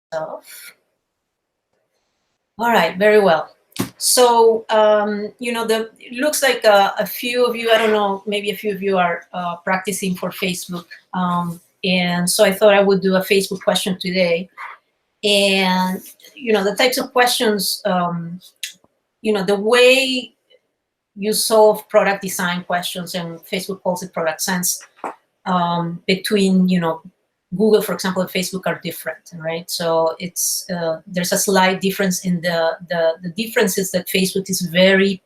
stuff. All right, very well. So, it looks like a few of you, I don't know, maybe a few of you are practicing for Facebook. And so I thought I would do a Facebook question today. And, the types of questions, the way you solve product design questions, and Facebook calls it product sense, between, Google, for example, and Facebook are different, right? So it's there's a slight difference in the difference is that Facebook is very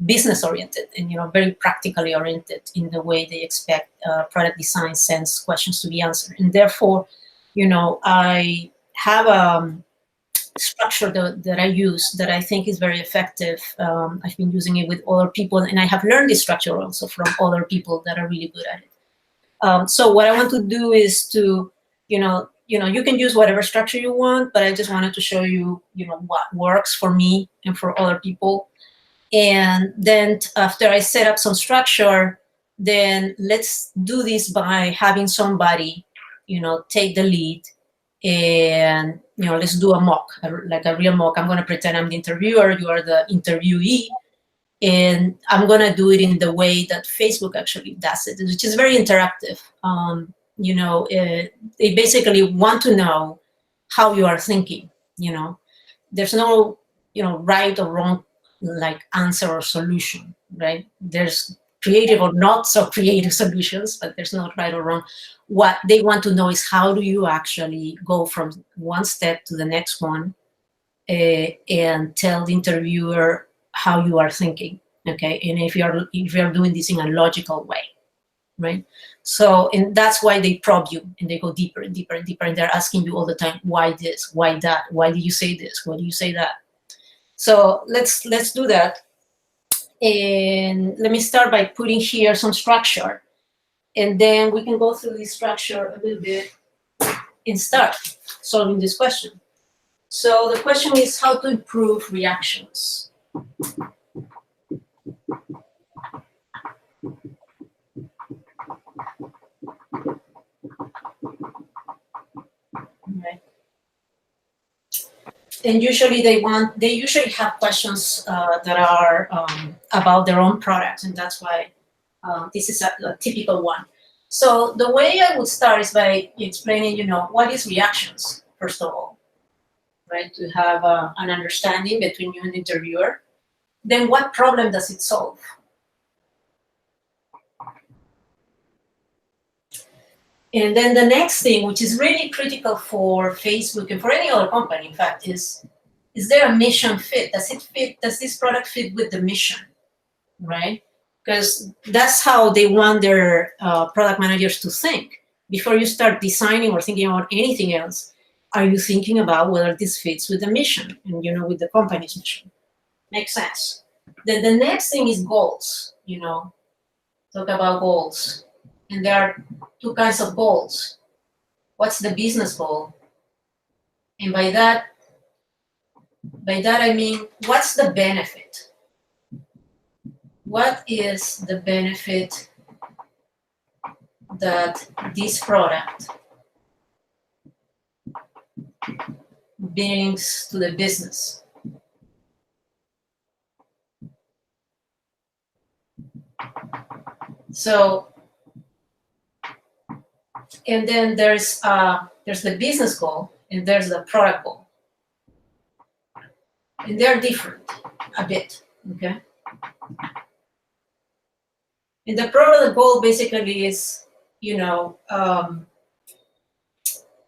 business oriented and very practically oriented in the way they expect product design sense questions to be answered, and therefore, I have a structure that I use that I think is very effective. I've been using it with other people, and I have learned this structure also from other people that are really good at it. So what I want to do is to, you can use whatever structure you want, but I just wanted to show you, what works for me and for other people. And then after I set up some structure, then let's do this by having somebody, take the lead, and let's do a mock, like a real mock. I'm going to pretend I'm the interviewer, you are the interviewee. And I'm going to do it in the way that Facebook actually does it, which is very interactive. They basically want to know how you are thinking. There's no, right or wrong, like answer or solution, right? There's creative or not so creative solutions, but there's no right or wrong. What they want to know is how do you actually go from one step to the next one, and tell the interviewer how you are thinking, okay? And if you're doing this in a logical way, right? So, and that's why they probe you and they go deeper and deeper and deeper, and they're asking you all the time, why this, why that, why did you say this, why do you say that? So let's do that. And let me start by putting here some structure, and then we can go through this structure a little bit and start solving this question. So the question is how to improve reactions. Right. And usually they usually have questions that are about their own products, and that's why this is a typical one. So the way I would start is by explaining, what is reactions, first of all, right? To have an understanding between you and the interviewer. Then what problem does it solve? And then the next thing, which is really critical for Facebook and for any other company, in fact, is there a mission fit? Does it fit? Does this product fit with the mission, right? Because that's how they want their product managers to think. Before you start designing or thinking about anything else, are you thinking about whether this fits with the mission and, with the company's mission? Makes sense. Then the next thing is goals, talk about goals. And there are two kinds of goals. What's the business goal? And by that I mean, what's the benefit? What is the benefit that this product brings to the business? So, and then there's the business goal and there's the product goal. And they're different a bit, okay? And the product goal basically is,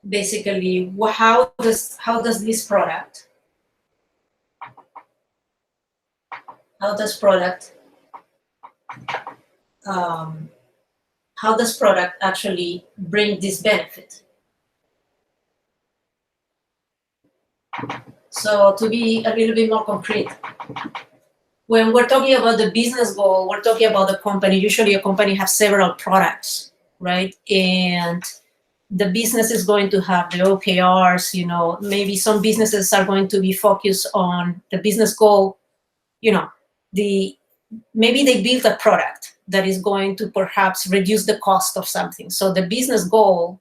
basically how does this product, how does product actually bring this benefit? So to be a little bit more concrete, when we're talking about the business goal, we're talking about the company. Usually a company has several products, right? And the business is going to have the OKRs, maybe some businesses are going to be focused on the business goal, maybe they build a product that is going to perhaps reduce the cost of something. So the business goal,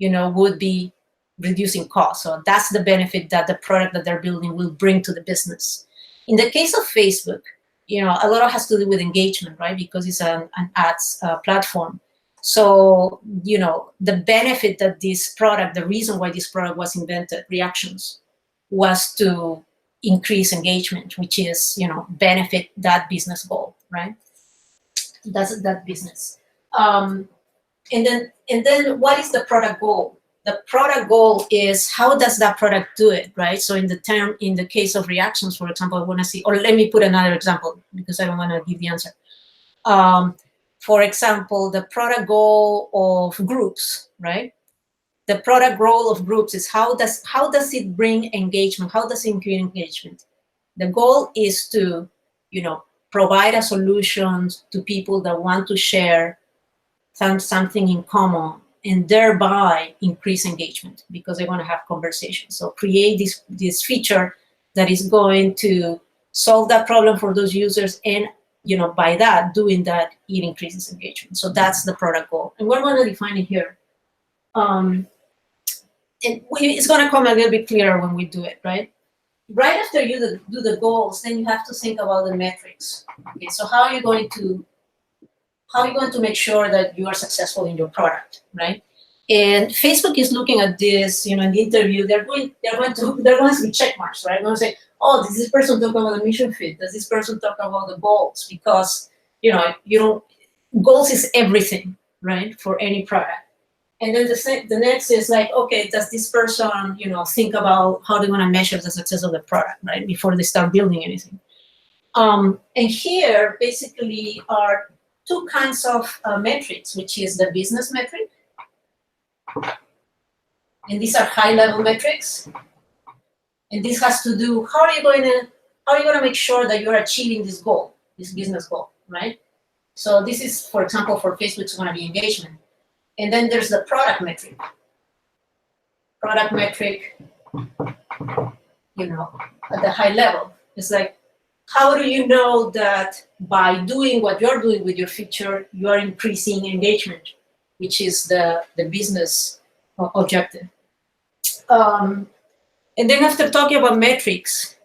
would be reducing costs. So that's the benefit that the product that they're building will bring to the business. In the case of Facebook, a lot of has to do with engagement, right? Because it's an ads platform. So, the benefit that this product, the reason why this product was invented, reactions, was to increase engagement, which is, benefit that business goal, right? That's that business. And then what is the product goal? The product goal is how does that product do it, right? So in the case of reactions, for example, I want to see, or let me put another example because I don't want to give the answer. For example, the product goal of groups, right? The product goal of groups is how does it bring engagement? How does it increase engagement? The goal is to, provide a solution to people that want to share something in common and thereby increase engagement because they want to have conversations. So create this feature that is going to solve that problem for those users, and by doing that, it increases engagement. So that's the product goal, and we're going to define it here. And it's going to come a little bit clearer when we do it, right? Right after you do the goals, then you have to think about the metrics. Okay, so how are you going to make sure that you are successful in your product, right? And Facebook is looking at this, in the interview, they're going to be check marks, right? They're going to say, oh, does this person talk about the mission fit? Does this person talk about the goals? Because, goals is everything, right, for any product. And then the next is like, okay, does this person, think about how they're going to measure the success of the product, right, before they start building anything? And here, basically, are two kinds of metrics, which is the business metric, and these are high-level metrics. And this has to do how are you going to make sure that you're achieving this goal, this business goal, right? So this is, for example, for Facebook, it's going to be engagement. And then there's the product metric. Product metric, at the high level, it's like, how do you know that by doing what you're doing with your feature, you are increasing engagement, which is the business objective. And then after talking about metrics,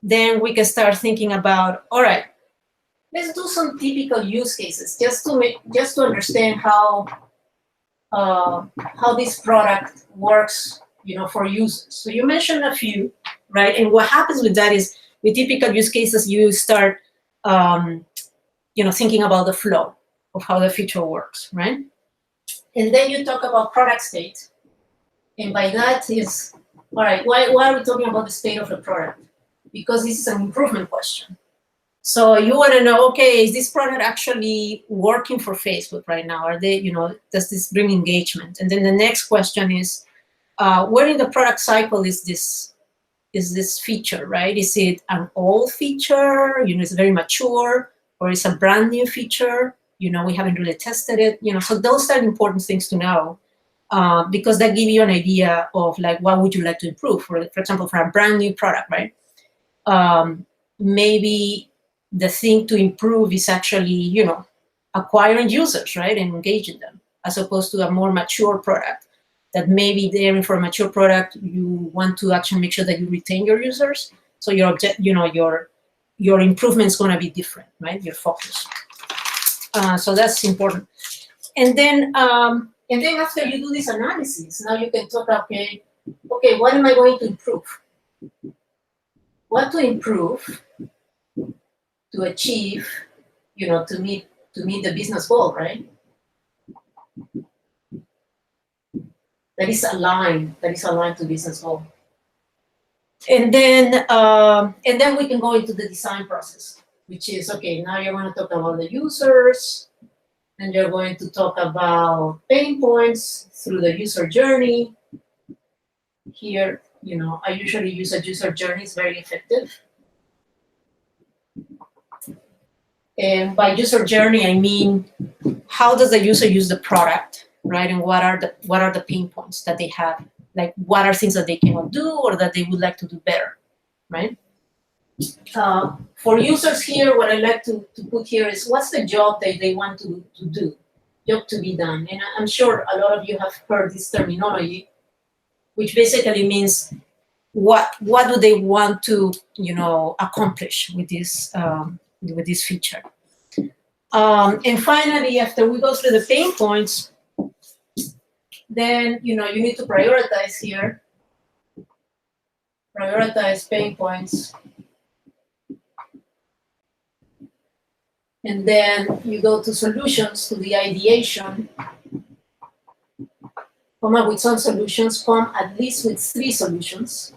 then we can start thinking about, all right, let's do some typical use cases just to understand how this product works, for users. So you mentioned a few, right? And what happens with that is, with typical use cases, you start, thinking about the flow of how the feature works, right? And then you talk about product state. And by that is, all right, why are we talking about the state of the product? Because this is an improvement question. So you want to know, okay, is this product actually working for Facebook right now? Are they, does this bring engagement? And then the next question is, where in the product cycle is this feature, right? Is it an old feature, it's very mature, or is a brand new feature? We haven't really tested it, so those are important things to know, because that give you an idea of like, what would you like to improve? For example, for a brand new product, right? Maybe the thing to improve is actually, acquiring users, right? And engaging them, as opposed to a more mature product that maybe there for a mature product, you want to actually make sure that you retain your users. So your improvement is going to be different, right? Your focus. So that's important. And then after you do this analysis, now you can talk, okay, what am I going to improve? What to improve to achieve, to meet the business goal, right? That is aligned to business goal. And then we can go into the design process, which is, okay, now you're going to talk about the users, and you're going to talk about pain points through the user journey. Here, I usually use a user journey, it's very effective. And by user journey, I mean, how does the user use the product, right? And what are the pain points that they have? Like, what are things that they cannot do or that they would like to do better, right? For users here, what I like to put here is, what's the job that they want to do, job to be done? And I'm sure a lot of you have heard this terminology, which basically means what do they want to accomplish with this feature. And finally, after we go through the pain points, then you need to prioritize here. Prioritize pain points. And then you go to solutions, to the ideation, come up with some solutions, come at least with 3 solutions.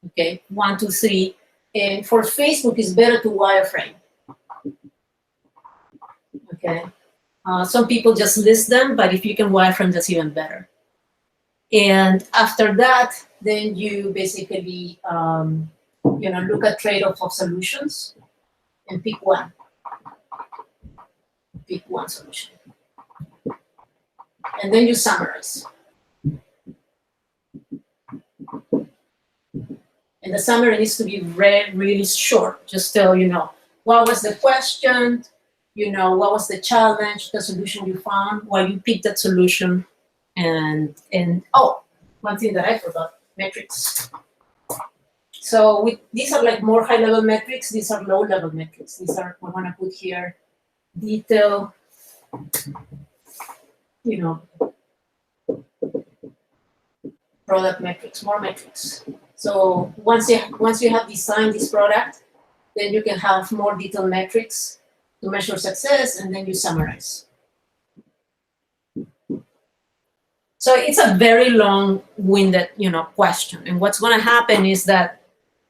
Okay, 1, 2, 3. And for Facebook, it's better to wireframe. Okay, some people just list them, but if you can wireframe, that's even better. And after that, then you basically look at trade-off of solutions and pick one. Pick one solution. And then you summarize. And the summary needs to be really short. Just tell, what was the question, what was the challenge, the solution you found, why you picked that solution. And oh, one thing that I forgot, metrics. So these are like more high-level metrics. These are low-level metrics. These are, we want to put here, detail, product metrics, more metrics. So once you have designed this product, then you can have more detailed metrics to measure success, and then you summarize. So it's a very long-winded, question. And what's going to happen is that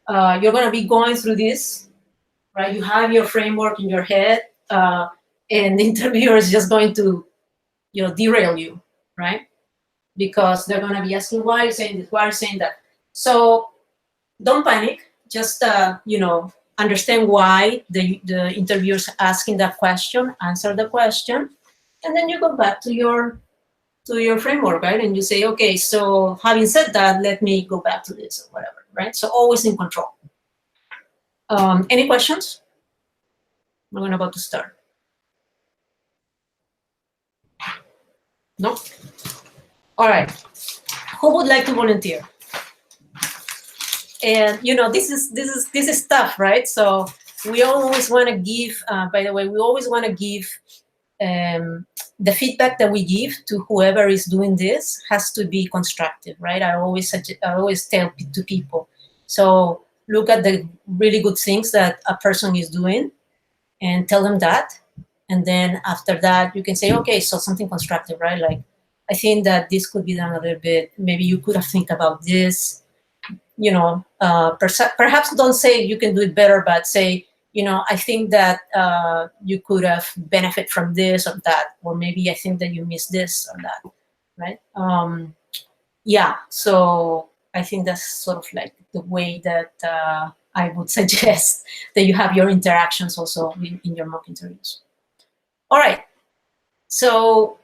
you're going to be going through this, right? You have your framework in your head, and the interviewer is just going to, derail you, right? Because they're going to be asking, why are you saying this? Why are you saying that? So don't panic. Just, understand why the interviewer's asking that question, answer the question, and then you go back to your framework, right? And you say, okay, so having said that, let me go back to this or whatever, right? So always in control. Any questions? We're about to start. No? All right. Who would like to volunteer? And this is tough, right? So we always want to give. By the way, we always want to give the feedback that we give to whoever is doing this has to be constructive, right? I always tell to people. So look at the really good things that a person is doing, and tell them that. And then after that, you can say, okay, so something constructive, right? Like, I think that this could be done a little bit. Maybe you could have think about this. Perhaps don't say you can do it better, but say, I think that you could have benefit from this or that, or maybe I think that you missed this or that, right? Yeah, so I think that's sort of like the way that I would suggest that you have your interactions also in your mock interviews. All right, so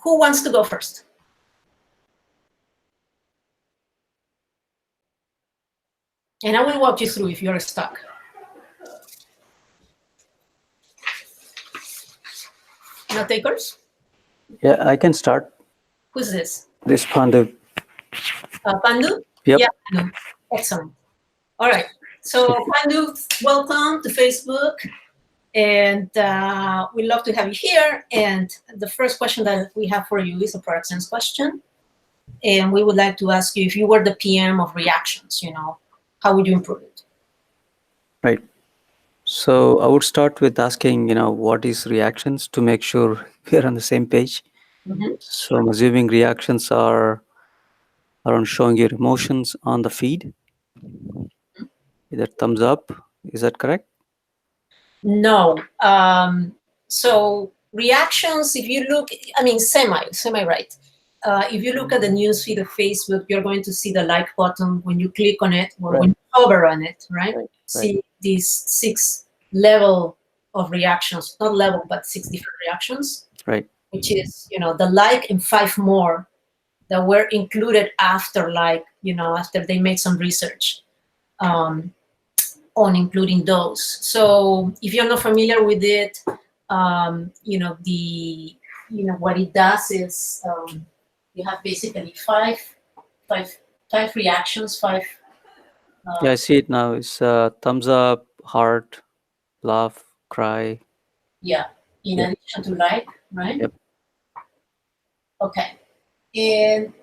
who wants to go first? And I will walk you through if you're stuck. No takers? Yeah, I can start. Who's this? This Pandu. Pandu? Yep. Yeah, Pandu. Excellent. All right. So Pandu, welcome to Facebook. And we'd love to have you here. And the first question that we have for you is a product sense question. And we would like to ask you, if you were the PM of reactions, how would you improve it? Right. So I would start with asking, what is reactions to make sure we're on the same page. Mm-hmm. So I'm assuming reactions are around showing your emotions on the feed. Either thumbs up. Is that correct? No. So reactions, if you look, semi right. If you look at the newsfeed of Facebook, you're going to see the like button when you click on it or when you hover on it, right? See these 6 level of reactions, not level, but 6 different reactions. Right. Which is, the like and 5 more that were included after after they made some research on including those. So if you're not familiar with it, what it does is you have basically five five reactions, five. Yeah, I see it now. It's thumbs up, heart, laugh, cry. Yeah, in Yep, addition to like, right? yep, Okay, and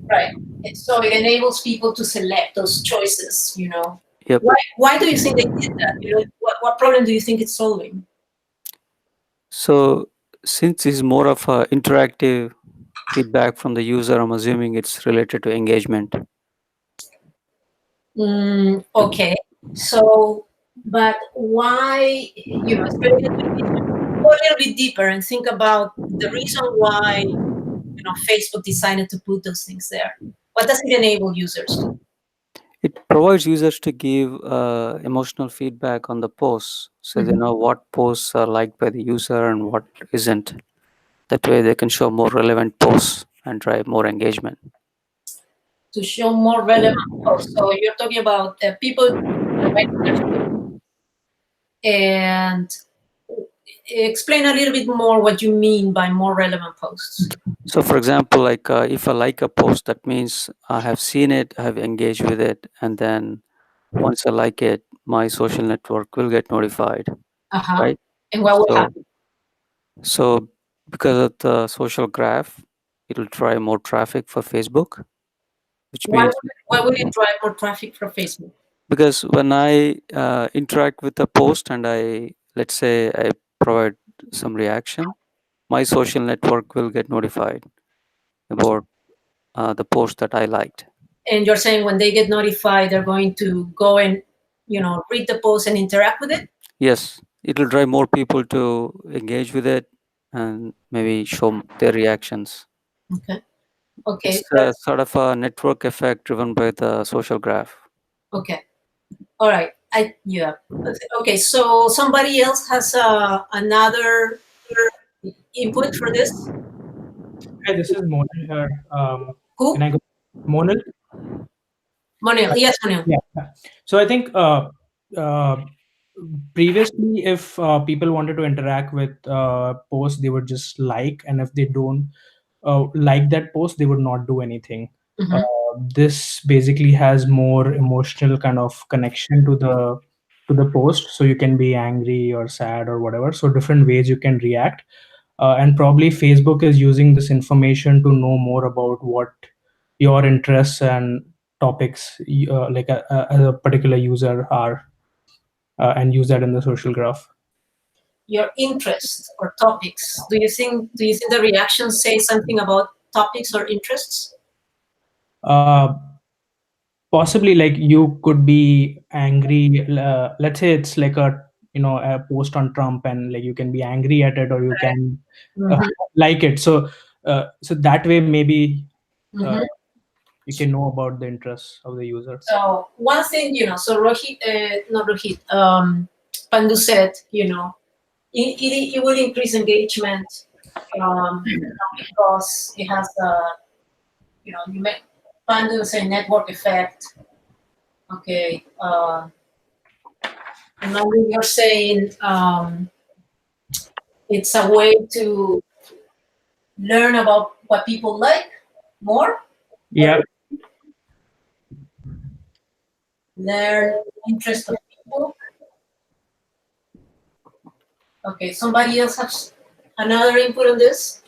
right. And so it enables people to select those choices. yep. Why do you think they did that? What problem do you think it's solving? So since it's more of a interactive feedback from the user, I'm assuming it's related to engagement. Okay, so but why? It's related to engagement. Go a little bit deeper and think about the reason why Facebook decided to put those things there. What does it enable users to? It provides users to give emotional feedback on the posts, so they Mhm. know what posts are liked by the user and what isn't. That way, they can show more relevant posts and drive more engagement. To show more relevant posts. So you're talking about people writing their feed, and explain a little bit more what you mean by more relevant posts. So, for example, like if I like a post, that means I have seen it, I have engaged with it, and then once I like it, my social network will get notified, Uh-huh. right? And what will So, happen? so because of the social graph, it'll drive more traffic for Facebook, which Why means would, why would it drive more traffic for Facebook? because when I interact with a post and let's say I provide some reaction, my social network will get notified about the post that I liked. And you're saying when they get notified, they're going to go and read the post and interact with it. Yes, it will drive more people to engage with it and maybe show their reactions. Okay. Okay. It's a sort of a network effect driven by the social graph. Okay. All right. Yeah. Okay. So somebody else has another input for this. Hi, this is Monal here. Can Who? I go? Monal? Monil. Yes, Monil. Yeah. So I think uh, previously, if people wanted to interact with posts, they would just like, and if they don't like that post, they would not do anything. Uh, Mm-hmm. this basically has more emotional kind of connection to the post, so you can be angry or sad or whatever. So different ways you can react, and probably Facebook is using this information to know more about what your interests and topics like a particular user are, and use that in the social graph. Your interests or topics. Do you think the reactions say something about topics or interests? uh, Possibly, like you could be angry, let's say it's like a post on Trump, and like you can be angry at it, or you can uh, Mm-hmm. like it. So that way maybe uh, Mm-hmm. you can know about the interests of the user. So one thing, so Rohit, not Rohit, Pandu said, it will increase engagement, because it has you make Pandu say network effect. Okay. And now you're saying it's a way to learn about what people like more, or Yeah. learn interest of people. Okay, somebody else has another input on this?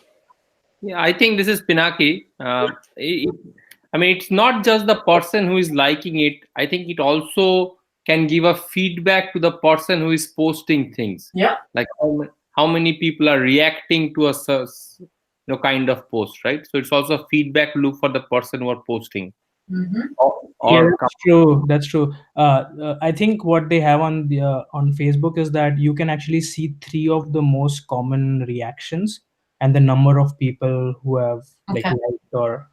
Yeah, I think this is Pinaki. I mean, it's not just the person who is liking it. I think it also can give a feedback to the person who is posting things. Yeah. Like how many people are reacting to a kind of post, right? So it's also a feedback loop for the person who are posting Mm-hmm. Yeah, or that's true. That's true. I think what they have on Facebook is that you can actually see three of the most common reactions and the number of people who have like Okay. liked or.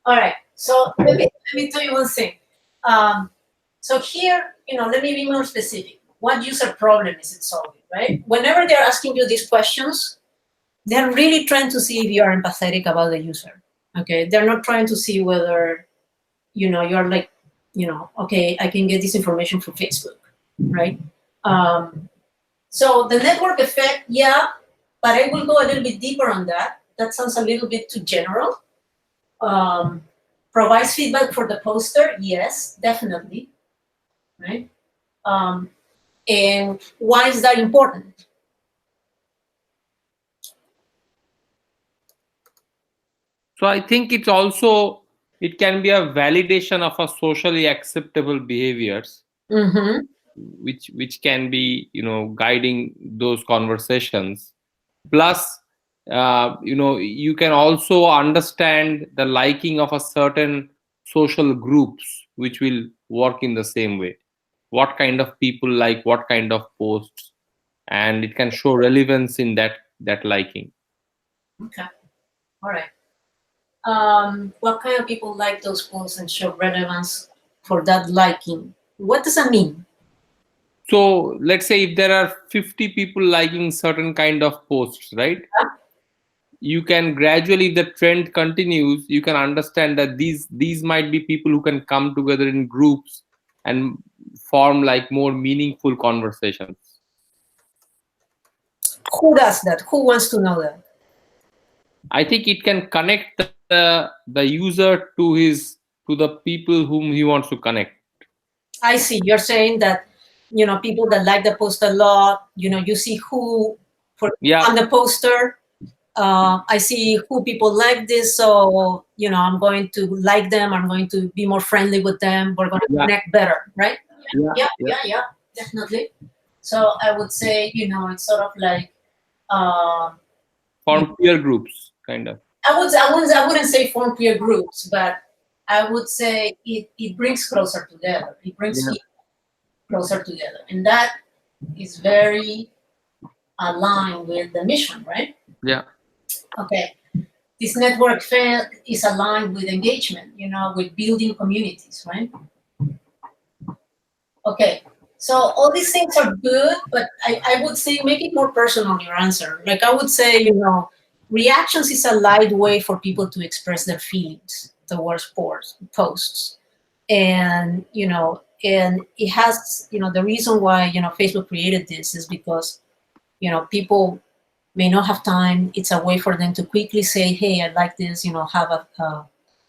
All right. So let me tell you one thing. Um, so here, let me be more specific. What user problem is it solving, right? Whenever they're asking you these questions, they're really trying to see if you are empathetic about the user. Okay. They're not trying to see whether, you're like, okay, I can get this information from Facebook, right? Um, so the network effect, yeah, but I will go a little bit deeper on that. That sounds a little bit too general. Um, provides feedback for the poster. Yes, definitely, right? And why is that important? So I think it can be a validation of a socially acceptable behaviors, Mm-hmm. which can be, guiding those conversations. Plus, you can also understand the liking of a certain social groups, which will work in the same way. What kind of people like what kind of posts, and it can show relevance in that liking. Okay. All right. What kind of people like those posts and show relevance for that liking? What does that mean? So let's say if there are 50 people liking certain kind of posts, right? You can gradually, if the trend continues, you can understand that these might be people who can come together in groups and form like more meaningful conversations. Who does that? Who wants to know that? I think it can connect the user to the people whom he wants to connect. I see. You're saying that, people that like the post a lot, you see who, Yeah, on the poster, I see who people like this, so I'm going to like them. I'm going to be more friendly with them. We're going to yeah, connect better, right? yeah, Yeah, yeah. yeah, yeah, definitely. So I would say, it's sort of like, uh, Form peer groups, kind of. I wouldn't say form peer groups, but I would say it brings closer together. It brings Yeah, people closer together, and that is very aligned with the mission, right? yeah. Okay. This network effect is aligned with engagement, with building communities, right? Okay. So all these things are good, but I would say make it more personal, your answer. Like I would say, reactions is a light way for people to express their feelings towards posts. And, and it has, the reason why, Facebook created this is because, people may not have time. It's a way for them to quickly say, hey, I like this, have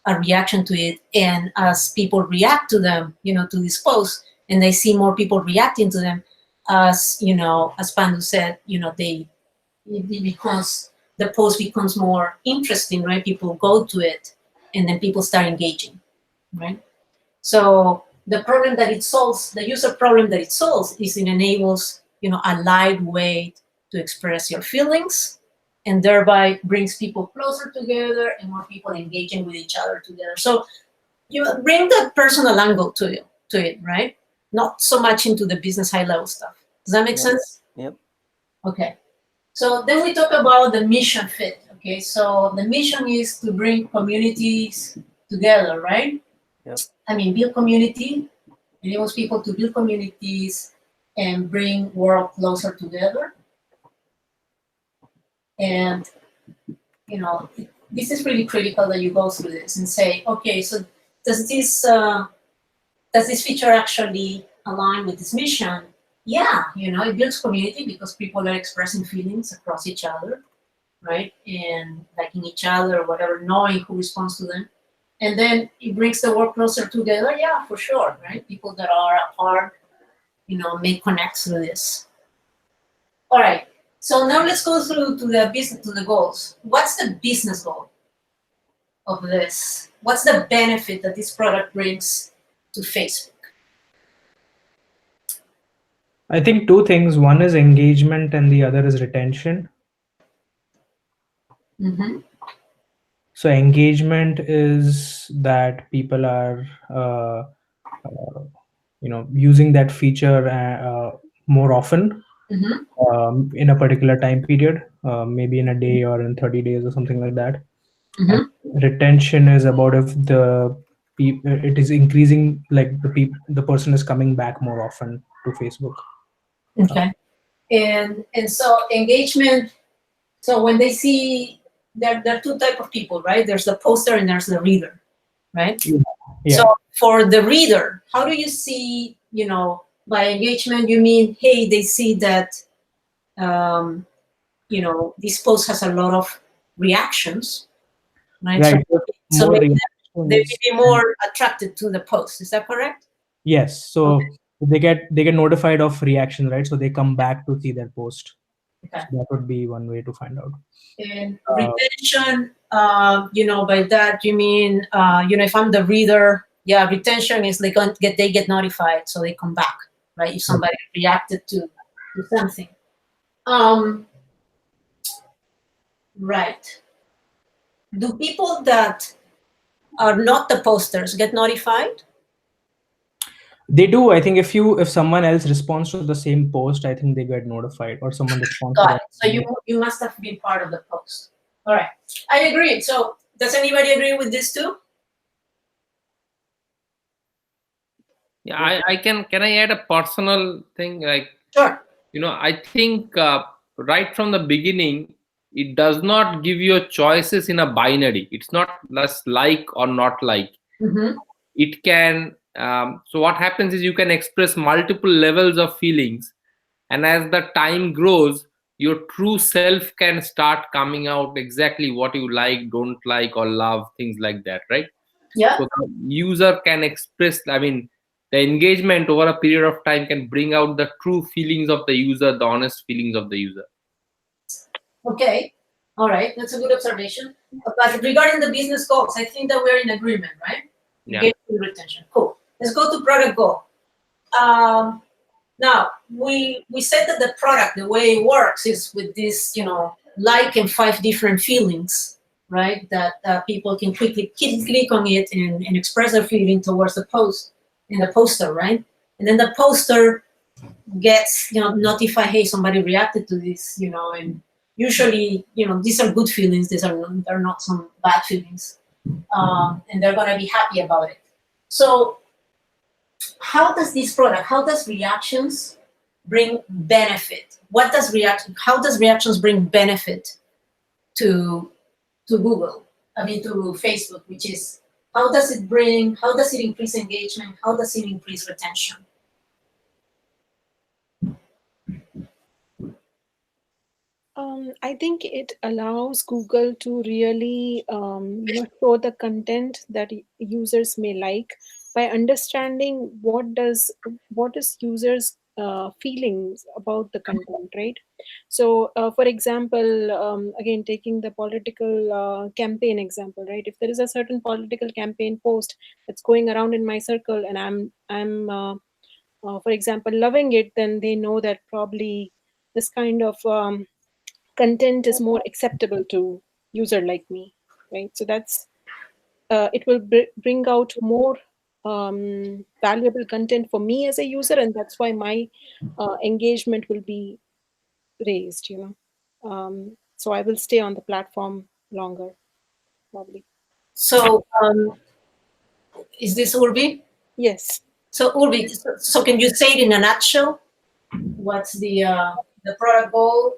a reaction to it. And as people react to them, to this post, and they see more people reacting to them, as Pandu said, it becomes, the post becomes more interesting, right? People go to it and then people start engaging, right? So the problem that it solves, the user problem that it solves, is it enables, a light way to express your feelings, and thereby brings people closer together and more people engaging with each other together. So you bring the personal angle to it, right? Not so much into the business high level stuff. Does that make sense? Yep. Okay. So then we talk about the mission fit. Okay, so the mission is to bring communities together, right? Yep. I mean, build community, enables people to build communities and bring world closer together. And, this is really critical that you go through this and say, okay, so does this feature actually align with this mission? Yeah, it builds community because people are expressing feelings across each other, right? And liking each other or whatever, knowing who responds to them. And then it brings the work closer together. Yeah, for sure, right? People that are apart, make connects through this. All right. So now let's go through to the business, to the goals. What's the business goal of this? What's the benefit that this product brings to Facebook? I think two things. One is engagement and the other is retention. Mm-hmm. So engagement is that people are using that feature more often Mm-hmm. in a particular time period, maybe in a day or in 30 days or something like that. And retention is about if it is increasing, like the person is coming back more often to Facebook. Okay. And so engagement. So when they see, there are two type of people, right? There's the poster and there's the reader, right? Yeah. So for the reader, how do you see, by engagement, you mean, hey, they see that, this post has a lot of reactions, right? Right. So More maybe reactions. they will be more attracted to the post. Is that correct? Yes. So they get notified of reactions, right? So they come back to see their post. Okay. So that would be one way to find out. And retention, by that you mean, if I'm the reader, yeah, retention is they get notified, so they come back, right? If somebody reacted to something. Right. Do people that are not the posters get notified? They do. I think if someone else responds to the same post, I think they get notified, or someone responds to Got that. it. So you must have been part of the post. All right. I agree. So does anybody agree with this too? Yeah, can I add a personal thing? Like, Sure. I think right from the beginning, it does not give you choices in a binary. It's not less like or not like. Mm-hmm. It can, so what happens is you can express multiple levels of feelings, and as the time grows, your true self can start coming out, exactly what you like, don't like, or love, things like that, right? Yeah. So the user can express, the engagement over a period of time can bring out the true feelings of the user, the honest feelings of the user. Okay. All right. That's a good observation. But regarding the business goals, I think that we're in agreement, right? Yeah. Engagement, retention. Cool. Let's go to product goal. Now, we said that the product, the way it works is with this, like and 5 different feelings, right? That people can quickly click on it and express their feeling towards the post in the poster, right? And then the poster gets, notified, hey, somebody reacted to this, and usually, these are good feelings. They're not some bad feelings. And they're going to be happy about it. So how does reactions bring benefit? How does reactions bring benefit to Google? I mean, to Facebook, which is, how does it increase engagement? How does it increase retention? I think it allows Google to really, show the content that users may like by understanding what is users' feelings about the content, right? So, for example, again taking the political campaign example, right? If there is a certain political campaign post that's going around in my circle, and for example, loving it, then they know that probably this kind of content is more acceptable to user like me, right? So that's it will bring out more valuable content for me as a user, and that's why my engagement will be raised, so I will stay on the platform longer, probably. So, is this Urbi? Yes. So Urbi, so can you say it in a nutshell? What's the product goal?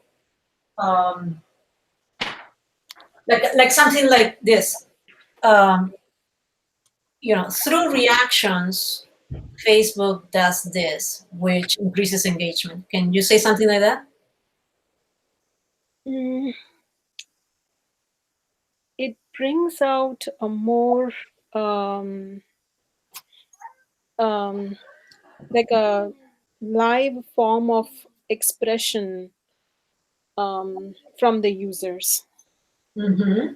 Like something like this. Through reactions, Facebook does this, which increases engagement. Can you say something like that? It brings out a more like a live form of expression from the users. Mm-hmm.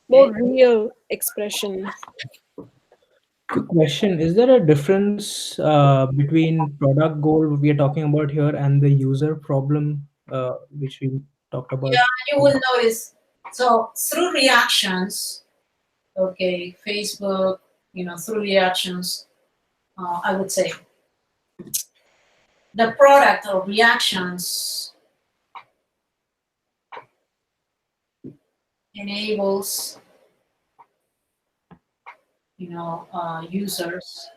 More real expression. Quick question: is there a difference between product goal we are talking about here and the user problem which we talked about? Yeah, you will notice. So through reactions, okay, Facebook, through reactions, I would say the product of reactions enables, users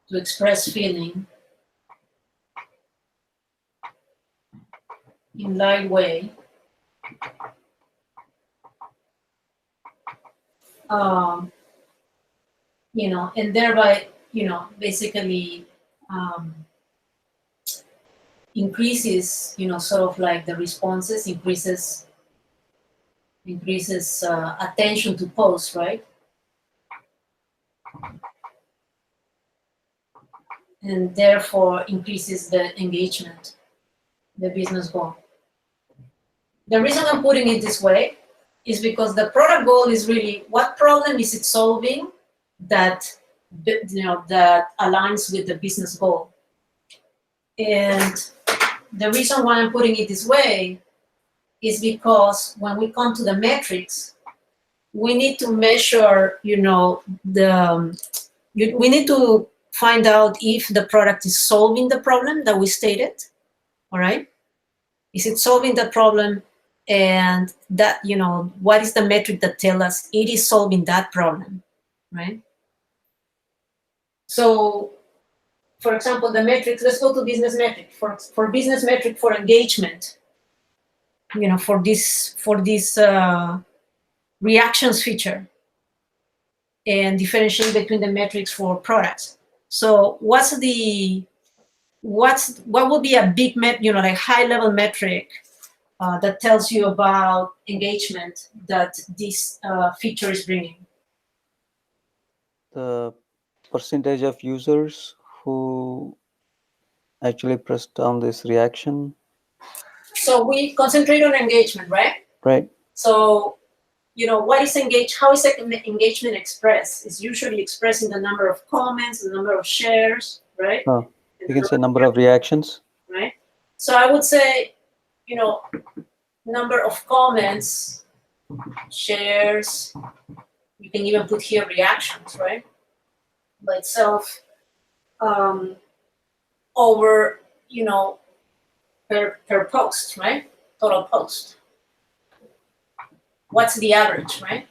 to express feeling in light way, um, and thereby, basically increases, sort of like the responses, increases increases attention to posts, right? And therefore increases the engagement, the business goal. The reason I'm putting it this way is because the product goal is really what problem is it solving that that aligns with the business goal. And the reason why I'm putting it this way is because when we come to the metrics, we need to measure, we need to find out if the product is solving the problem that we stated, all right? Is it solving the problem? And that, what is the metric that tells us it is solving that problem, right? So, for example, the metrics, let's go to business metric. For business metric for engagement, for this reactions feature, and differentiate between the metrics for products. So what would be a big like high level metric that tells you about engagement that this feature is bringing? The percentage of users who actually press down this reaction. So we concentrate on engagement, right? Right. So, what is engaged? How is engagement expressed? It's usually expressing the number of comments, the number of shares, right? You can say number of reactions. Right. So I would say, number of comments, shares. You can even put here reactions, right? By itself, over, per post, right? Total post. What's the average, right?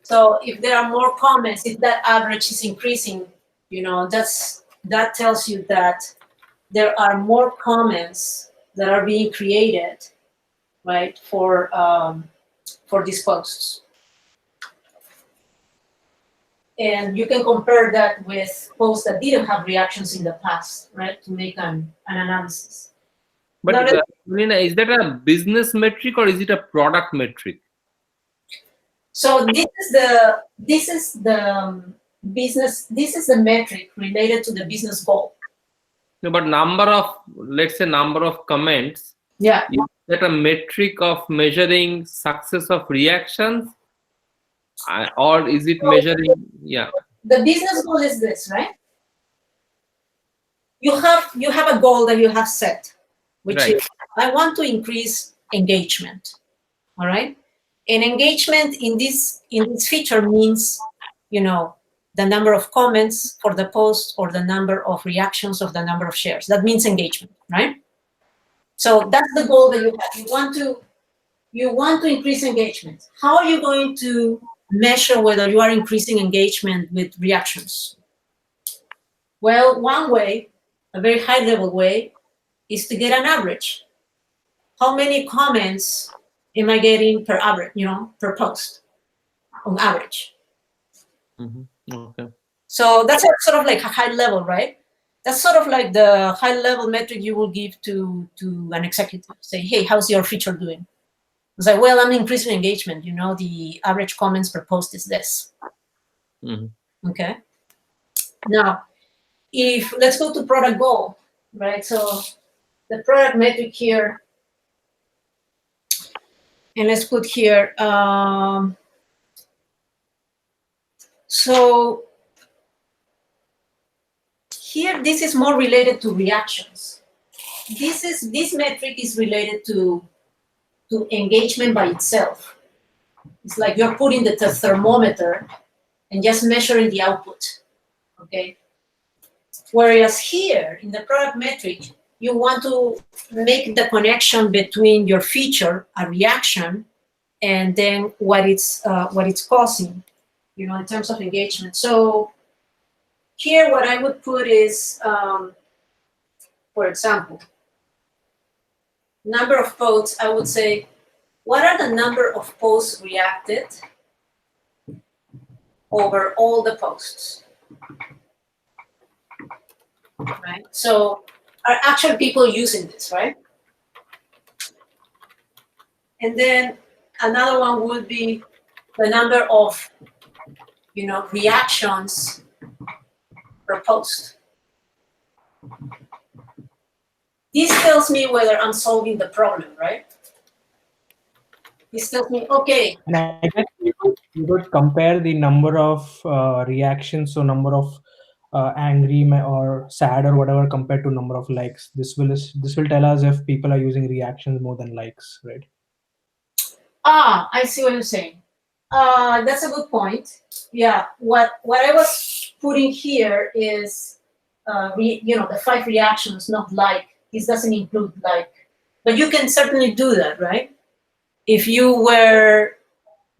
So if there are more comments, if that average is increasing, that tells you that there are more comments that are being created, right, for these posts. And you can compare that with posts that didn't have reactions in the past, right, to make an analysis. But Melina, is that a business metric or is it a product metric? So this is the business. This is the metric related to the business goal. No, but let's say number of comments. Yeah. Is that a metric of measuring success of reactions, or is it measuring? Yeah. The business goal is this, right? You have a goal that you have set, which Right. is I want to increase engagement. All right. And engagement in this feature means, the number of comments for the post or the number of reactions of the number of shares. That means engagement, right? So that's the goal that you have. You want to increase engagement. How are you going to measure whether you are increasing engagement with reactions? Well, one way, a very high level way, is to get an average. How many comments am I getting per average, per post on average? Mm-hmm. Okay. So that's sort of like a high level, right? That's sort of like the high level metric you will give to an executive. Say, hey, how's your feature doing? It's like, well, I'm increasing engagement. The average comments per post is this. Mm-hmm. Okay. Now, let's go to product goal, right? So the product metric here, and let's put here. So here, this is more related to reactions. This metric is related to engagement by itself. It's like you're putting the thermometer and just measuring the output, okay? Whereas here, in the product metric, you want to make the connection between your feature, a reaction, and then what it's causing, in terms of engagement. So here, what I would put is, for example, number of posts. I would say, what are the number of posts reacted over all the posts? Right. So are actual people using this, right? And then another one would be the number of, reactions per post. This tells me whether I'm solving the problem, right? This tells me, okay. And I guess you could compare the number of reactions, so number of angry or sad or whatever compared to number of likes. This will tell us if people are using reactions more than likes, right? I see what you're saying. That's a good point. Yeah, what I was putting here is, the 5 reactions, not like. This doesn't include like, but you can certainly do that, right? If you were,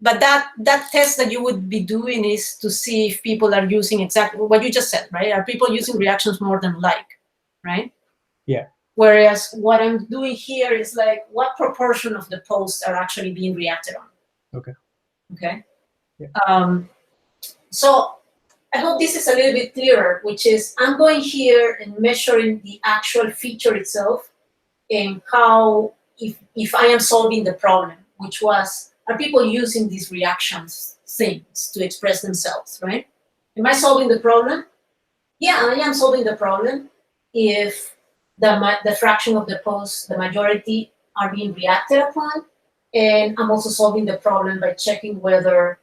but that test that you would be doing is to see if people are using exactly what you just said, right? Are people using reactions more than like, right? Yeah. Whereas what I'm doing here is like, what proportion of the posts are actually being reacted on? Okay. Yeah. So I hope this is a little bit clearer, which is I'm going here and measuring the actual feature itself and how, if I am solving the problem, which was, are people using these reactions things to express themselves, right? Am I solving the problem? Yeah, I am solving the problem if the fraction of the posts, the majority, are being reacted upon. And I'm also solving the problem by checking whether,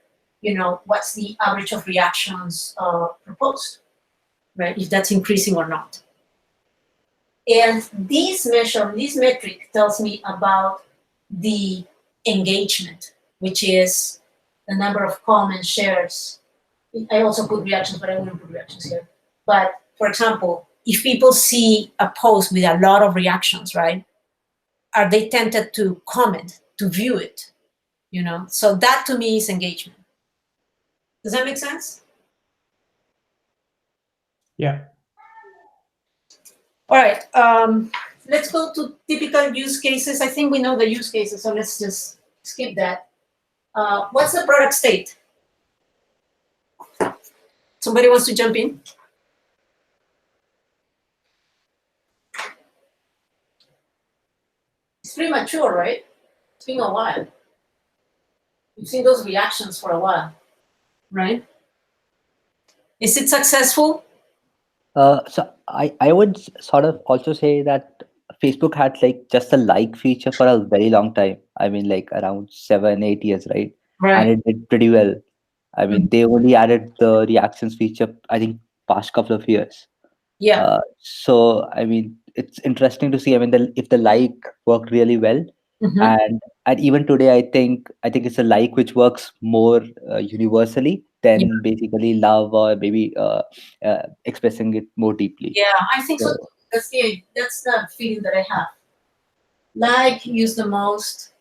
what's the average of reactions per post, right? If that's increasing or not. And this metric tells me about the engagement, which is the number of comments, shares. I also put reactions, but I wouldn't put reactions here. But for example, if people see a post with a lot of reactions, right, are they tempted to comment, to view it? So that to me is engagement. Does that make sense? Yeah. All right. Let's go to typical use cases. I think we know the use cases, so let's just skip that. What's the product state? Somebody wants to jump in? It's pretty mature, right? It's been a while. You've seen those reactions for a while, right? Is it successful? So I would sort of also say that Facebook had like just a like feature for a very long time. I mean, like around 7, 8 years, right? And Right. it did pretty well. I mean, they only added the reactions feature, I think, past couple of years. Yeah. So I mean, it's interesting to see. I mean, if the like worked really well, Mhm. and even today, I think it's a like which works more universally Yeah. than basically love or maybe expressing it more deeply. Yeah, I think so. So That's the feeling that I have. Like used the most,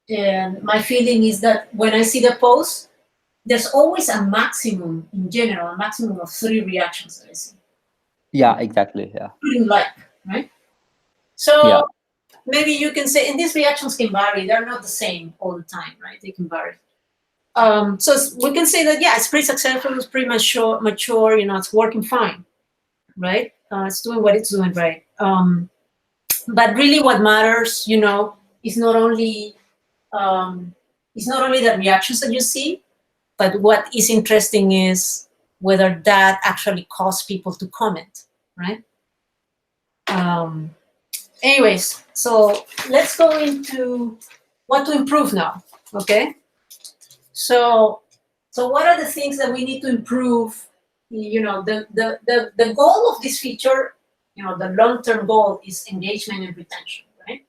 and my feeling is that when I see the post, there's always a maximum in general, a maximum of 3 reactions that I see, yeah, exactly. Yeah, including like, right? yeah, So maybe you can say, and these reactions can vary. They're not the same all the time, right? They can vary. So we can say that, yeah, it's pretty successful. It's pretty mature. It's working fine, right? It's doing what it's doing, right? But really, what matters, is not only the reactions that you see, but what is interesting is whether that actually caused people to comment, right? Anyways, so let's go into what to improve now, okay? So what are the things that we need to improve? The goal of this feature, the long-term goal is engagement and retention, right?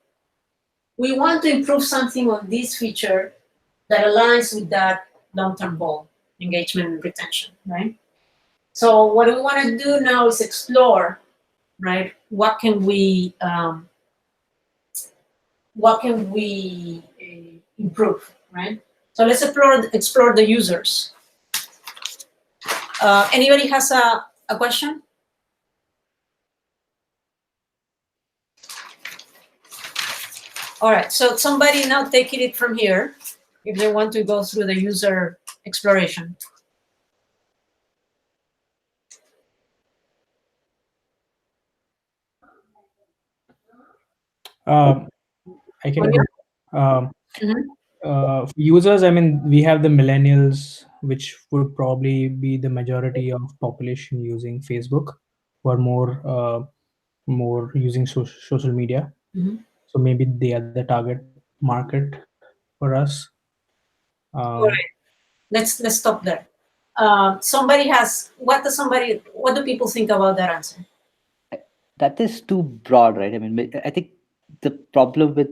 We want to improve something on this feature that aligns with that long-term goal, engagement and retention, right? So what we want to do now is explore, right? What can we improve, right? So let's explore the users. Anybody has a question? All right, so somebody now taking it from here, if they want to go through the user exploration. I can On go. your- Mhm. Users, I mean, we have the millennials, which would probably be the majority of population using Facebook, who are more using social media. Mhm. So maybe they are the target market for us. All right. Let's stop there. Somebody has what do people think about that answer? That is too broad, right? I mean, I think the problem with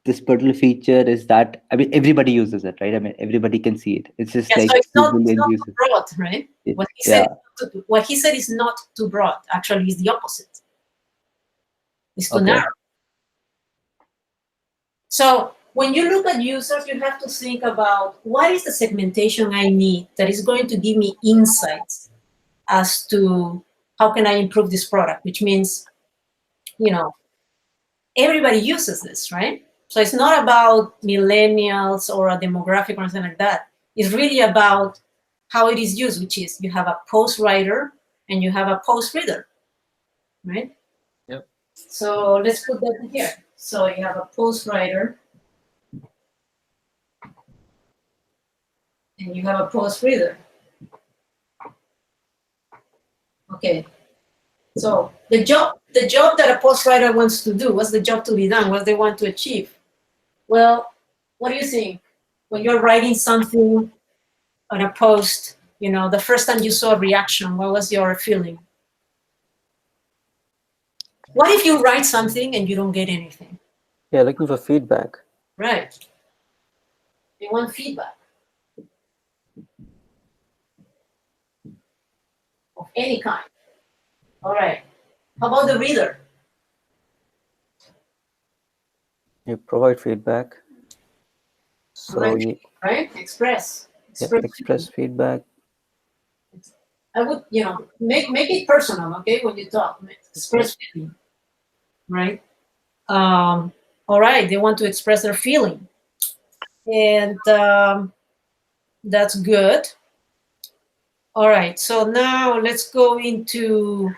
this particular feature is that, I mean, everybody uses it, right? I mean, everybody can see it. It's just Yeah, so like it's 2 not billion too users. broad, right? It- What yeah. what he said is not too broad. Actually, it's the opposite. It's too Okay. narrow. So when you look at users, you have to think about what is the segmentation I need that is going to give me insights as to how can I improve this product, which means, you know, everybody uses this, right? So it's not about millennials or a demographic or anything like that. It's really about how it is used, which is you have a post writer and you have a post reader, right? Yep. So let's put that in here. So you have a post writer and you have a post reader. Okay. So the job that a post writer wants to do, what's the job to be done, what they want to achieve? Well, what do you think? When you're writing something on a post, the first time you saw a reaction, what was your feeling? What if you write something and you don't get anything? Yeah, looking for feedback. Right. They want feedback of any kind. All right. How about the reader? You provide feedback. So Right. you Right? Express. express feedback. I would, make it personal, okay? When you talk, express feeling, right? All right, they want to express their feeling, and that's good. All right, so now let's go into,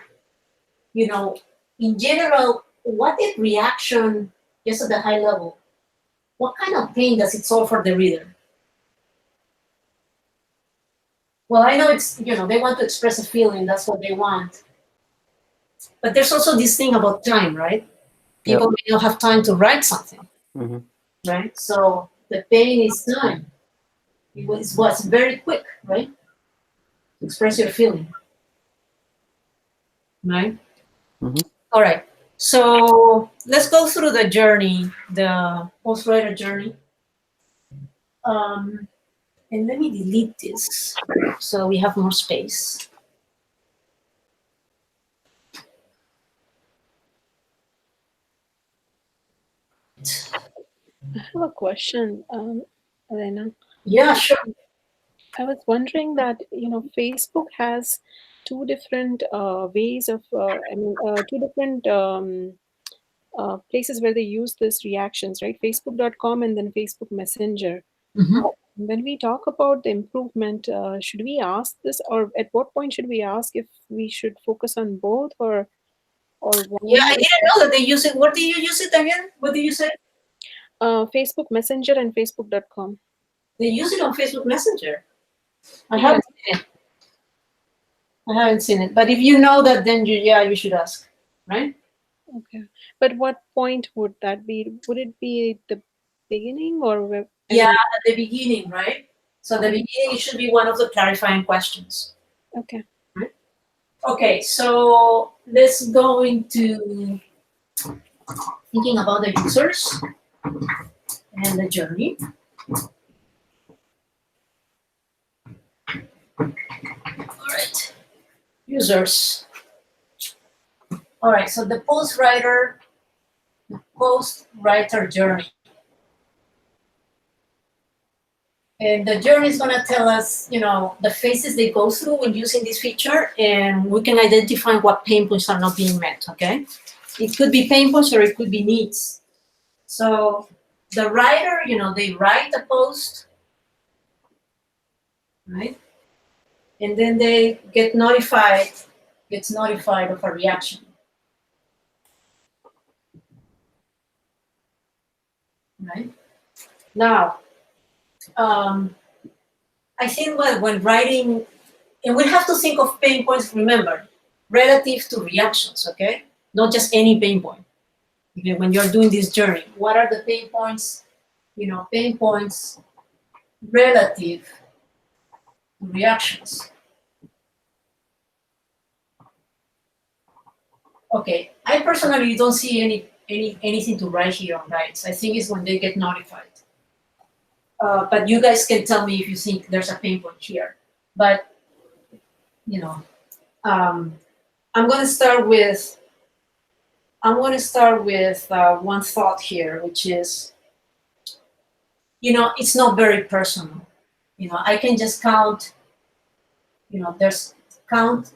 in general, what is reaction, just at the high level? What kind of pain does it solve for the reader? Well, I know it's, they want to express a feeling, that's what they want. But there's also this thing about time, right? People may not have time to write something, Mm-hmm. right? So the pain is time. It was very quick, right? Express your feeling, right? Mm-hmm. All right. So let's go through the journey, the post-writer journey. And let me delete this so we have more space. I have a question, Elena. Yeah, sure. I was wondering that Facebook has two different ways of two different places where they use this reactions, right? Facebook.com and then Facebook Messenger. Mhm. When we talk about the improvement, should we ask this, or at what point should we ask if we should focus on both or Yeah, one? I didn't know that they use it. What do you use it again? What do you say? Facebook Messenger and Facebook.com. They use it on Facebook Messenger. I Yeah. haven't seen it. I haven't seen it. But if you know that, then you should ask, right? Okay. But what point would that be? Would it be the beginning or where? Yeah, at the beginning, right? So the Oh. beginning it should be one of the clarifying questions. Okay. Okay, so let's go into thinking about the users and the journey. All right, users. All right, so the post-writer journey. And the journey is going to tell us, the phases they go through when using this feature, and we can identify what pain points are not being met, okay? It could be pain points or it could be needs. So the writer, they write a post, right? And then they gets notified of a reaction. right? Now, I think when writing, and we have to think of pain points, remember, relative to reactions, okay? Not just any pain point. Okay, when you're doing this journey, what are the pain points? Pain points relative to reactions. Okay, I personally don't see anything to write here on rights. I think it's when they get notified. But you guys can tell me if you think there's a pain point here. But I'm gonna start with one thought here, which is, it's not very personal. I can just count. There's count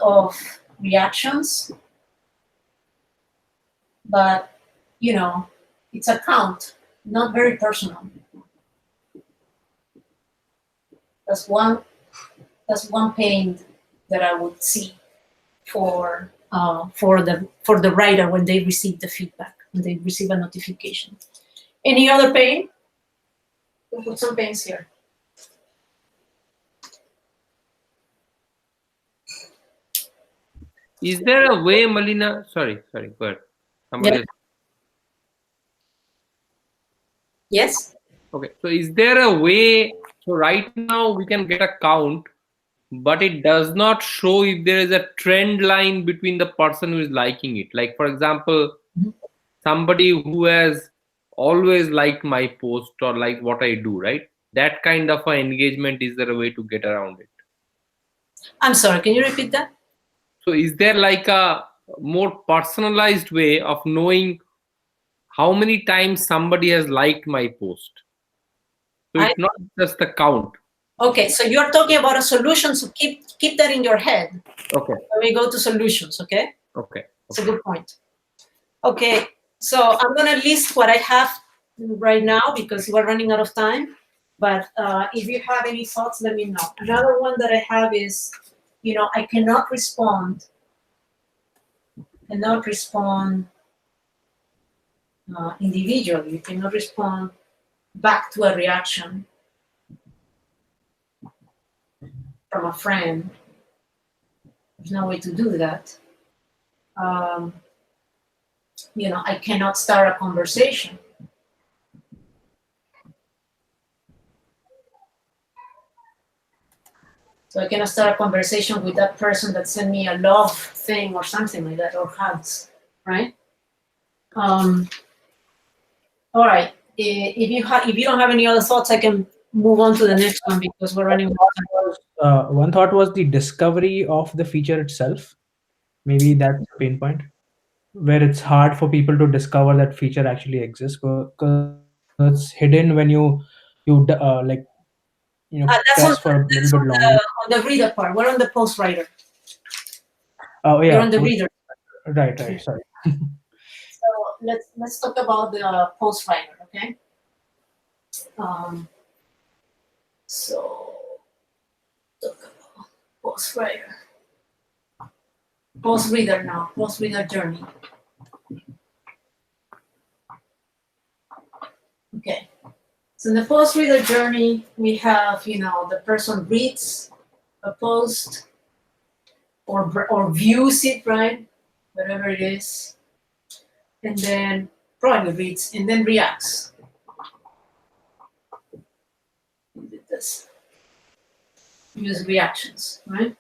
of reactions, but it's a count, not very personal. That's one pain that I would see for the writer when they receive the feedback, when they receive a notification. Any other pain? We'll put some pains here. Is there a way, Malina? Sorry, go ahead. Somebody else. Yes. Okay, so is there a way? So right now we can get a count, but it does not show if there is a trend line between the person who is liking it. Like, for example, somebody who has always liked my post or like what I do, right? That kind of an engagement, is there a way to get around it? I'm sorry, can you repeat that? So is there like a more personalized way of knowing how many times somebody has liked my post? So it's not just the count. Okay, so you're talking about a solution, so keep that in your head. Okay. When we go to solutions, okay? Okay. It's a good point. Okay, so I'm gonna list what I have right now because we're running out of time. But if you have any thoughts, let me know. Another one that I have is, I cannot respond individually. You cannot respond back to a reaction from a friend. There's no way to do that. I cannot start a conversation. So I cannot start a conversation with that person that sent me a love thing or something like that, or hugs, right? All right. If you don't have any other thoughts, I can move on to the next one because we're running out of time. One thought was the discovery of the feature itself. Maybe that's a pain point where it's hard for people to discover that feature actually exists because it's hidden when press That's for a little bit longer. on the reader part. We're on the post writer. Oh yeah, You're on the reader. Right. Sorry. So let's talk about the post writer, okay? So talk about post writer, post reader now, post reader journey. Okay. So in the post reader journey, we have the person reads a post or views it, right? Whatever it is, and then probably reads and then reacts. This use reactions, right?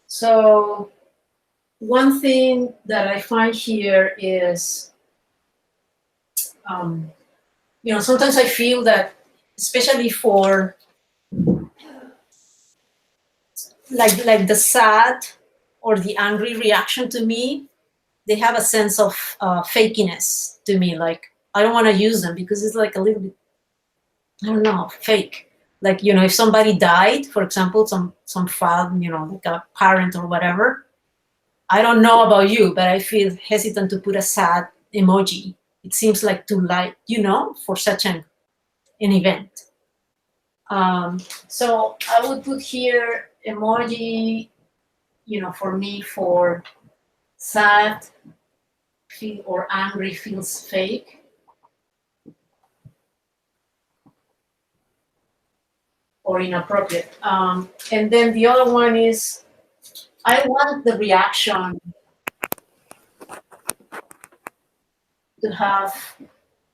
So one thing that I find here is, sometimes I feel that, especially for like the sad or the angry reaction to me, they have a sense of fakiness to me. Like I don't want to use them because it's like a little bit, I don't know, fake. Like if somebody died, for example, some father, like a parent or whatever. I don't know about you, but I feel hesitant to put a sad emoji. It seems like too light, for such an event. So I would put here emoji, for me, for sad feel or angry feels fake. or inappropriate. And then the other one is, I want the reaction to have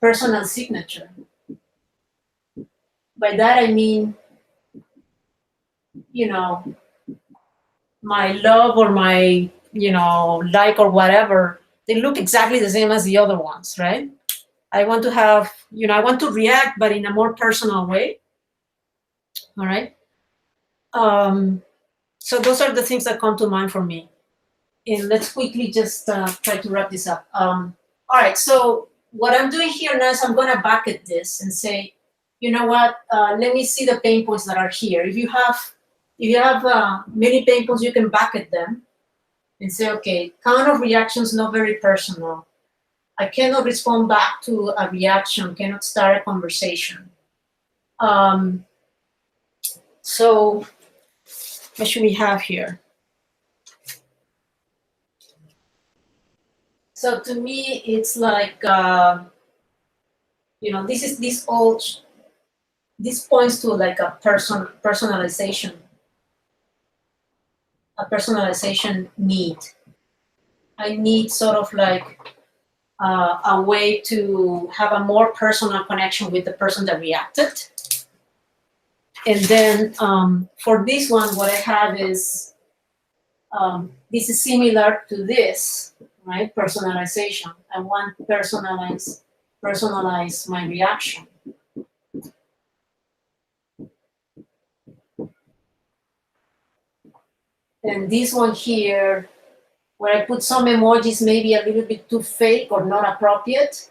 personal signature. By that I mean, my love or my, like or whatever, they look exactly the same as the other ones, right? I want to have, I want to react, but in a more personal way. All right. So those are the things that come to mind for me. And let's quickly just try to wrap this up. All right. So what I'm doing here now is I'm going to bucket this and say, you know what? Let me see the pain points that are here. If you have many pain points, you can bucket them and say, okay, count of reactions not very personal. I cannot respond back to a reaction, cannot start a conversation. So what should we have here? So to me, it's like, this points to like a personalization need. I need sort of like a way to have a more personal connection with the person that reacted. And then for this one, what I have is, this is similar to this, right? Personalization. I want to personalize my reaction. And this one here, where I put some emojis maybe a little bit too fake or not appropriate,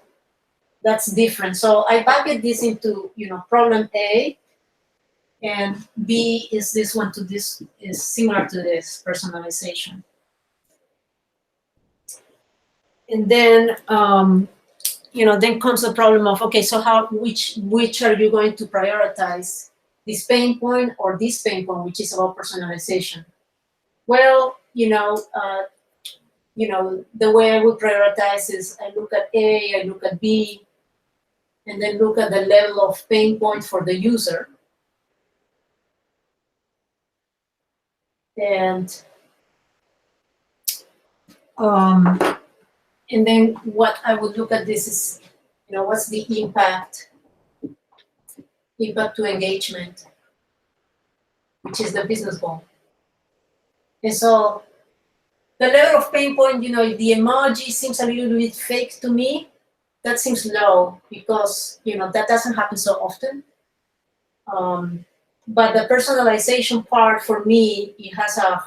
that's different. So I bucket this into, problem A, and B is this one to this, is similar to this, personalization. And then, then comes the problem of, okay, so which are you going to prioritize? This pain point or this pain point, which is about personalization? Well, the way I would prioritize is I look at A, I look at B, and then look at the level of pain point for the user. And then what I would look at this is, what's the impact to engagement, which is the business goal. And so the level of pain point, if the emoji seems a little bit fake to me, that seems low because, that doesn't happen so often. But the personalization part for me, it has a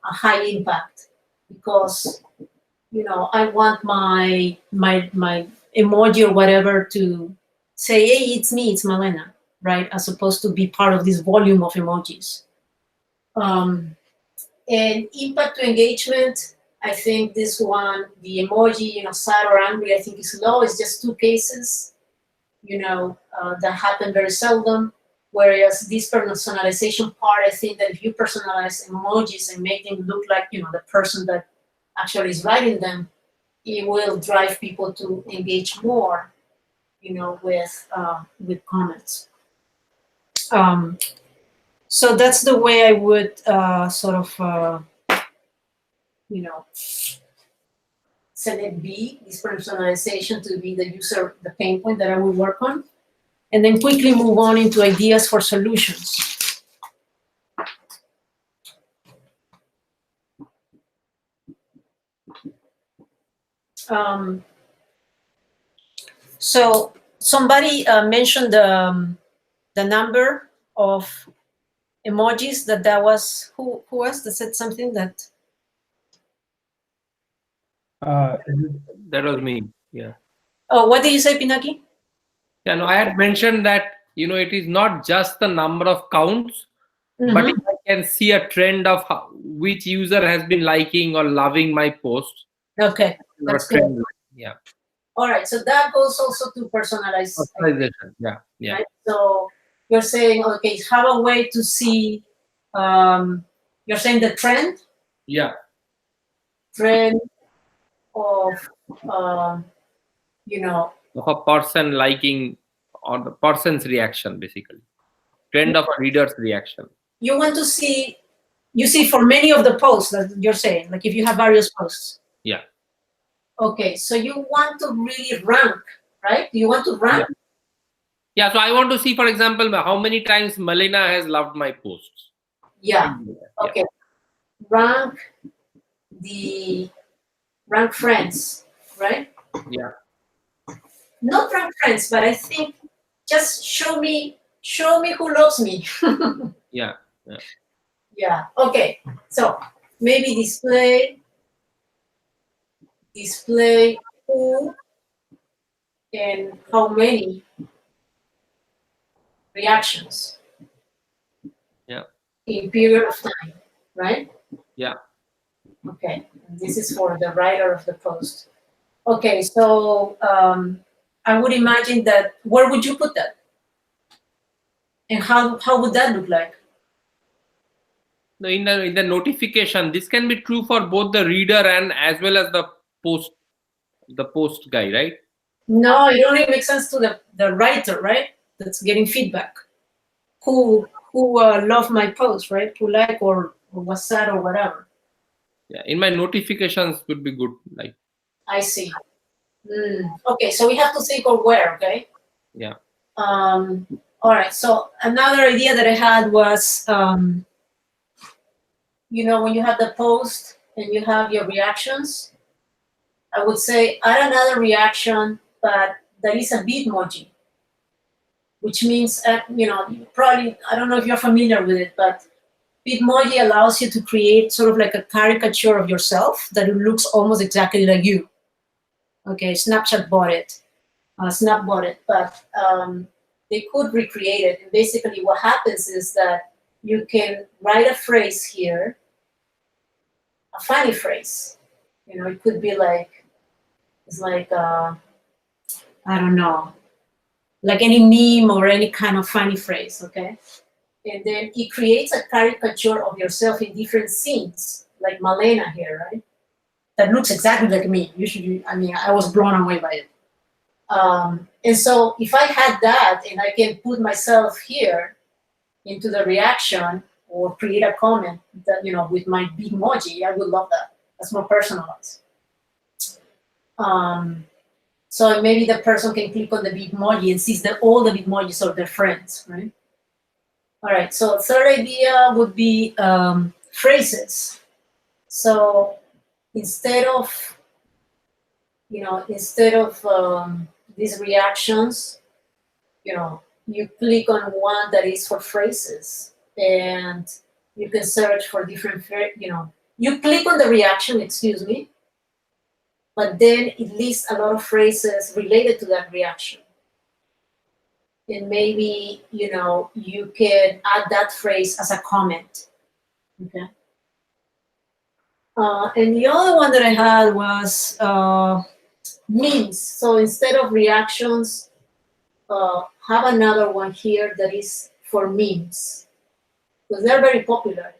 high impact because, I want my emoji or whatever to say, hey, it's me, it's Malena, right? As opposed to be part of this volume of emojis. And impact to engagement, I think this one, the emoji, sad or angry, I think is low. It's just two cases, that happen very seldom. Whereas this personalization part, I think that if you personalize emojis and make them look like, the person that actually is writing them, it will drive people to engage more, with comments. So that's the way I would sort of, select B, this personalization, to be the user, the pain point that I will work on, and then quickly move on into ideas for solutions. So somebody mentioned the number of emojis that was, who else that said something that? That was me. Yeah. Oh, what did you say, Pinaki? Yeah, no, I had mentioned that, it is not just the number of counts, but if I can see a trend of which user has been liking or loving my post. Okay, that's good. Yeah. All right, so that goes also to Personalization. Yeah, yeah. Right? So you're saying, okay, have a way to see, you're saying the trend? Yeah. Trend of, of a person liking or the person's reaction, basically. trend of a reader's reaction. You want to see, you see for many of the posts that you're saying, like if you have various posts. Yeah. Okay, so you want to really rank, right? You want to rank. Yeah, so I want to see, for example, how many times Malina has loved my posts. Yeah. Okay. Rank friends, right? Yeah. Not rank friends, but I think just show me who loves me. Yeah. Yeah. Okay. So maybe display who and how many reactions. Yeah. In period of time, right? Yeah. Okay. And this is for the writer of the post. Okay. So I would imagine that. Where would you put that? And how would that look like? No, in the notification, this can be true for both the reader and as well as the post guy, right? No, it only makes sense to the writer, right? That's getting feedback. Who love my post, right? Who like or was sad or whatever. Yeah, in my notifications would be good. Like, I see. Okay, so we have to think of where, okay? yeah. All right. So another idea that I had was, you know, when you have the post and you have your reactions, I would say add another reaction, but that is a Bitmoji, which means, you know, probably, I don't know if you're familiar with it, but Bitmoji allows you to create sort of like a caricature of yourself that looks almost exactly like you. Okay, Snapchat bought it, Snap bought it, but they could recreate it. And basically what happens is that you can write a phrase here, a funny phrase. You know, it could be like, it's like, I don't know, like any meme or any kind of funny phrase, okay? And then it creates a caricature of yourself in different scenes, like Malena here, right? That looks exactly like me. Usually, I mean, I was blown away by it. And so if I had that and I can put myself here into the reaction or create a comment that, you know, with my Bitmoji, I would love that. That's more personalized. So maybe the person can click on the Bitmoji and sees that all the Bitmojis are their friends, right? All right, so third idea would be phrases. So instead of, you know, these reactions, you know, you click on one that is for phrases and you can search for different, you know, you click on the reaction, excuse me, but then it lists a lot of phrases related to that reaction. And maybe, you know, you can add that phrase as a comment, okay? And the other one that I had was memes. So instead of reactions, have another one here that is for memes, because they're very popular.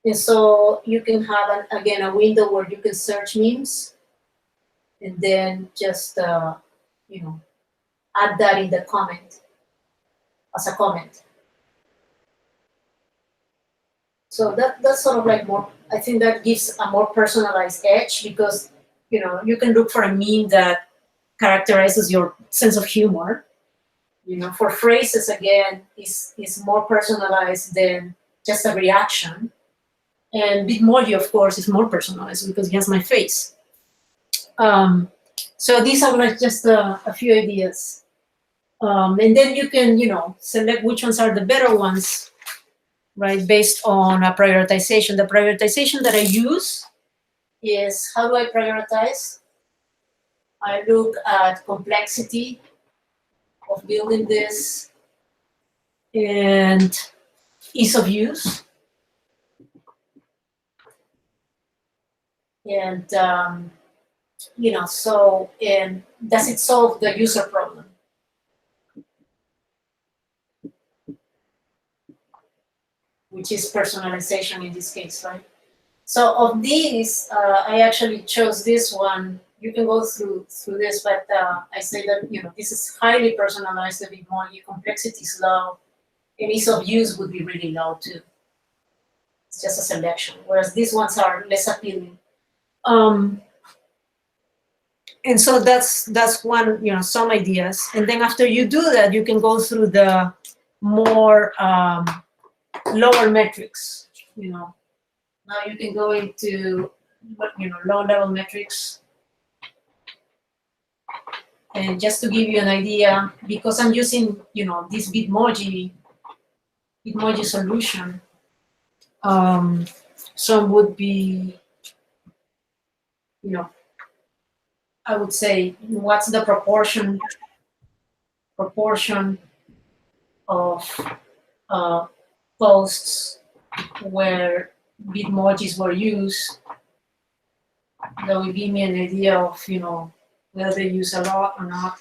And so you can have, again, a window where you can search memes and then just, you know, add that in the comment, as a comment. So that's sort of like more, I think that gives a more personalized edge because, you know, you can look for a meme that characterizes your sense of humor. You know, for phrases, again, is more personalized than just a reaction. And Bitmoji, of course, is more personalized because it has my face. So these are like just a few ideas. And then you can, you know, select which ones are the better ones, right, based on a prioritization. The prioritization that I use is, how do I prioritize? I look at complexity of building this and ease of use. And, you know, so, and does it solve the user problem? Which is personalization in this case, right? So of these, I actually chose this one. You can go through this, but I say that, you know, this is highly personalized, a bit more. Your complexity is low. And ease of use would be really low too. It's just a selection, whereas these ones are less appealing. And so that's one, some ideas. And then after you do that, you can go through the more lower metrics. Now you can go into low level metrics. And just to give you an idea, because I'm using this Bitmoji solution, some would be, I would say, what's the proportion of posts where Bitmojis were used. That will give me an idea of whether they use a lot or not.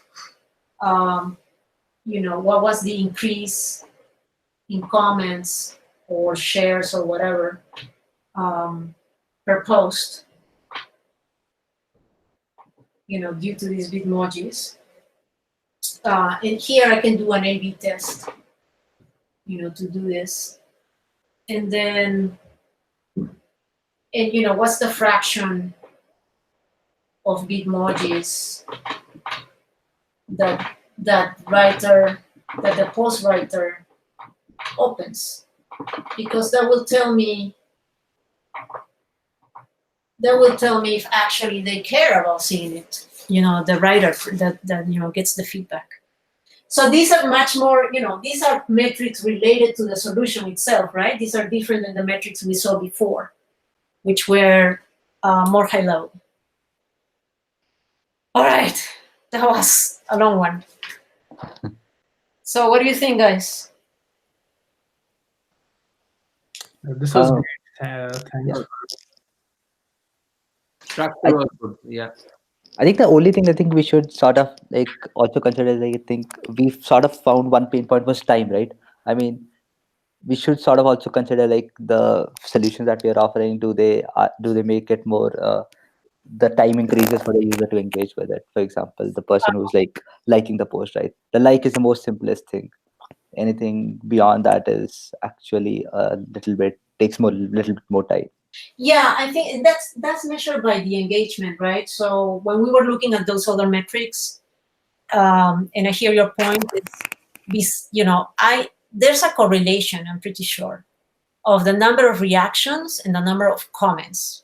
What was the increase in comments or shares or whatever per post, due to these Bitmojis. And here I can do an A/B test, to do this. And then, what's the fraction of Bitmojis that the post writer opens? Because that will tell me if actually they care about seeing it, the writer that gets the feedback. So these are much more, these are metrics related to the solution itself, right? These are different than the metrics we saw before, which were more high level. All right, that was a long one. So what do you think, guys? This was great. Thanks. Structure was good. Yeah. I think the only thing I think we should sort of like also consider is, I think we've sort of found one pain point was time, right? I mean, we should sort of also consider like the solutions that we are offering. Do they make it more the time increases for the user to engage with it? For example, the person who's like liking the post, right? The like is the most simplest thing. Anything beyond that is actually a little bit more time. Yeah, I think that's measured by the engagement, right? So when we were looking at those other metrics, and I hear your point, there's a correlation, I'm pretty sure, of the number of reactions and the number of comments.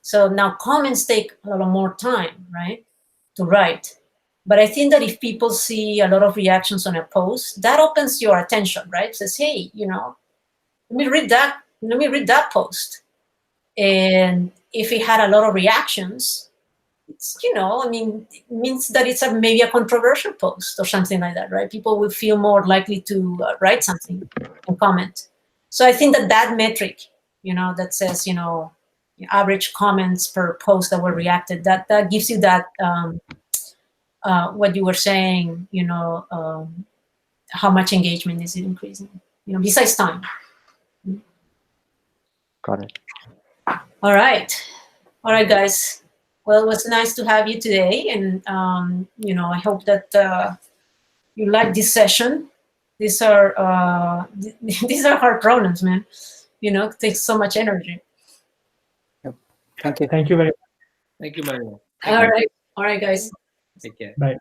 So now comments take a lot more time, right, to write. But I think that if people see a lot of reactions on a post, that opens your attention, right? Says, hey, let me read that post. And if it had a lot of reactions, it's, it means that it's maybe a controversial post or something like that, right? People will feel more likely to write something and comment. So I think that metric, that says, average comments per post that were reacted, that gives you that, what you were saying, how much engagement is it increasing, besides time. Got it. All right, guys. Well, it was nice to have you today, and I hope that you like this session. These are these are hard problems, man. It takes so much energy. Yep. Thank you. Thank you very much. Thank you, Maria. All right, guys. Take care. Bye.